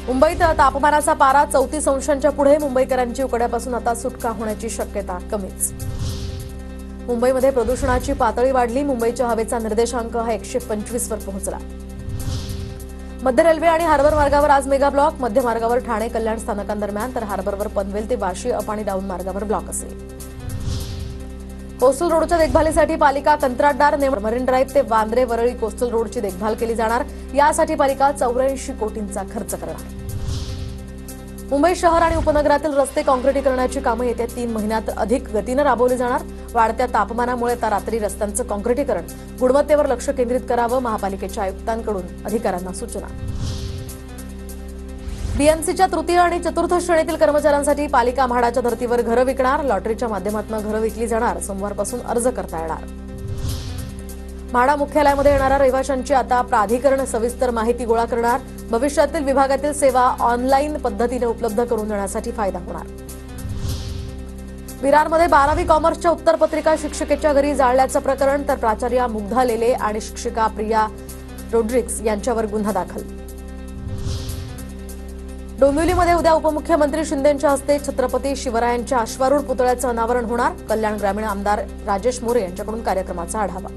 मुंबईत तापमानाचा पारा 34 अंशांच्या पुढे. मुंबईकरांची उकड्यापासून आता सुटका होण्याची शक्यता कमीच. मुंबईमध्ये प्रदूषणाची पातळी वाढली. मुंबईच्या हवेचा निर्देशांक हा 125 वर पोहोचला. मध्य रेल्वे आणि हार्बर मार्गावर आज मेगा ब्लॉक. मध्य मार्गावर ठाणे कल्याण स्थानकांदरम्यान तर हार्बरवर पनवेल ते वाशी अप आणि डाऊन मार्गावर ब्लॉक असेल. कोस्टल रोडच्या देखभालीसाठी पालिका कंत्राटदार नेमणार. मरीन ड्राईव्ह ते वांद्रे वरळी कोस्टल रोडची देखभाल केली जाणार. यासाठी पालिका 84 कोटींचा खर्च करणार. मुंबई शहर आणि उपनगरातील रस्ते काँक्रिटीकरणाची कामं येत्या 3 महिन्यात अधिक गतीनं राबवली जाणार. वाढत्या तापमानामुळे रात्री रस्त्यांचं काँक्रिटीकरण गुणवत्तेवर लक्ष केंद्रित करावं. महापालिकेच्या आयुक्तांकडून अधिकाऱ्यांना सूचना. बीएमसीच्या तृतीय आणि चतुर्थ श्रेणीतील कर्मचाऱ्यांसाठी पालिका म्हाडाच्या धर्तीवर घरं विकणार. लॉटरीच्या माध्यमातून घरं विकली जाणार. सोमवारपासून अर्ज करता येणार. म्हाडा मुख्यालयामध्ये येणाऱ्या रहिवाशांची आता प्राधिकरण सविस्तर माहिती गोळा करणार. भविष्यातील विभागातील सेवा ऑनलाईन पद्धतीने उपलब्ध करून देण्यासाठी फायदा होणार. विरारमध्ये 12वी कॉमर्सच्या उत्तरपत्रिका शिक्षिकेच्या घरी जाळल्याचं प्रकरण. तर प्राचार्या मुग्धा लेले आणि शिक्षिका प्रिया रोड्रिक्स यांच्यावर गुन्हा दाखल. डोंबिवलीमध्ये उद्या उपमुख्यमंत्री शिंदेंच्या हस्ते छत्रपती शिवरायांच्या अश्वारूढ पुतळ्याचं अनावरण होणार. कल्याण ग्रामीण आमदार राजेश मोरे यांच्याकडून कार्यक्रमाचा आढावा.